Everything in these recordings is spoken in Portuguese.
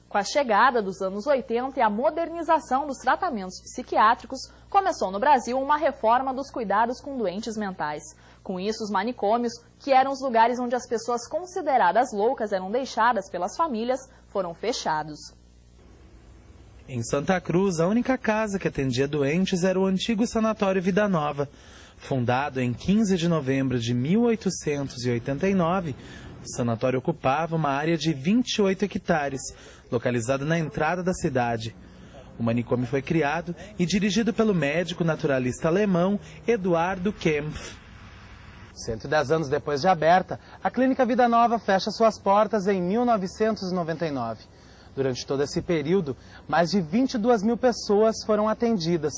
Com a chegada dos anos 80 e a modernização dos tratamentos psiquiátricos, começou no Brasil uma reforma dos cuidados com doentes mentais. Com isso, os manicômios, que eram os lugares onde as pessoas consideradas loucas eram deixadas pelas famílias, foram fechados. Em Santa Cruz, a única casa que atendia doentes era o antigo Sanatório Vida Nova. Fundado em 15 de novembro de 1889, o sanatório ocupava uma área de 28 hectares, localizada na entrada da cidade. O manicômio foi criado e dirigido pelo médico naturalista alemão Eduardo Kempf. 110 anos depois de aberta, a Clínica Vida Nova fecha suas portas em 1999. Durante todo esse período, mais de 22 mil pessoas foram atendidas.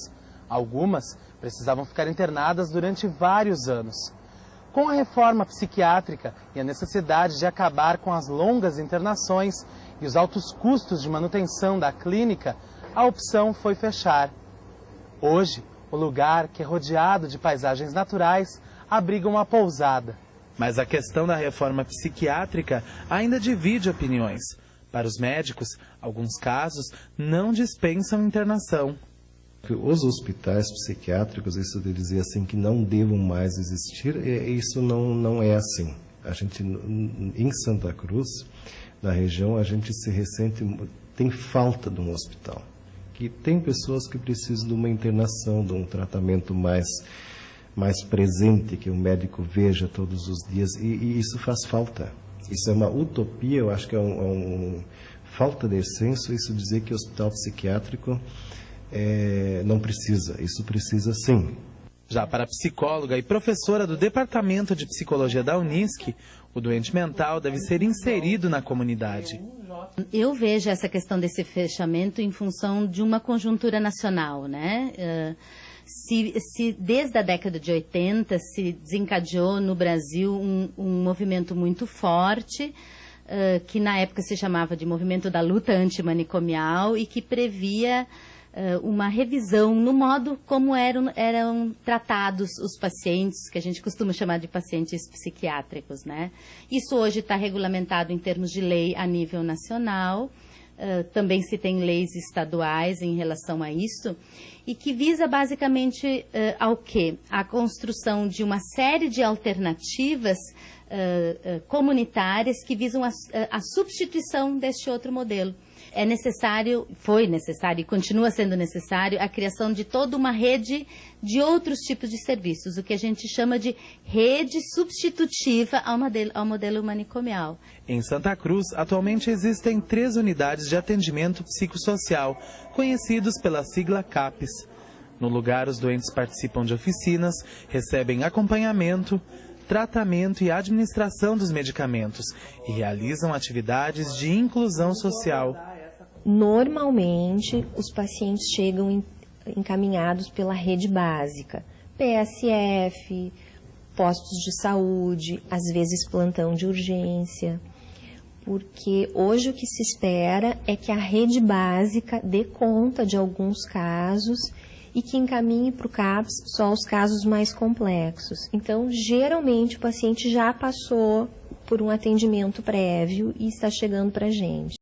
Algumas precisavam ficar internadas durante vários anos. Com a reforma psiquiátrica e a necessidade de acabar com as longas internações e os altos custos de manutenção da clínica, a opção foi fechar. Hoje, o lugar, que é rodeado de paisagens naturais, abriga uma pousada. Mas a questão da reforma psiquiátrica ainda divide opiniões. Para os médicos, alguns casos não dispensam internação. Os hospitais psiquiátricos, isso de dizer assim que não devam mais existir, isso não é assim. A gente, em Santa Cruz, na região, a gente se ressente, tem falta de um hospital. Que tem pessoas que precisam de uma internação, de um tratamento mais presente, que o médico veja todos os dias, e isso faz falta. Isso é uma utopia, eu acho que é falta de senso isso dizer que o hospital psiquiátrico não precisa. Isso precisa sim. Já para a psicóloga e professora do Departamento de Psicologia da Unisc, o doente mental deve ser inserido na comunidade. Eu vejo essa questão desse fechamento em função de uma conjuntura nacional, né? Se desde a década de 80 se desencadeou no Brasil um movimento muito forte, que na época se chamava de movimento da luta antimanicomial e que previa uma revisão no modo como eram tratados os pacientes, que a gente costuma chamar de pacientes psiquiátricos, né? Isso hoje está regulamentado em termos de lei a nível nacional. Também se tem leis estaduais em relação a isso, e que visa basicamente ao quê? A construção de uma série de alternativas comunitárias que visam a substituição deste outro modelo. Foi necessário e continua sendo necessário a criação de toda uma rede de outros tipos de serviços, o que a gente chama de rede substitutiva ao modelo manicomial. Em Santa Cruz, atualmente existem 3 unidades de atendimento psicossocial, conhecidos pela sigla CAPS. No lugar, os doentes participam de oficinas, recebem acompanhamento, tratamento e administração dos medicamentos e realizam atividades de inclusão social. Normalmente, os pacientes chegam encaminhados pela rede básica, PSF, postos de saúde, às vezes plantão de urgência, porque hoje o que se espera é que a rede básica dê conta de alguns casos e que encaminhe para o CAPS só os casos mais complexos. Então, geralmente, o paciente já passou por um atendimento prévio e está chegando para a gente.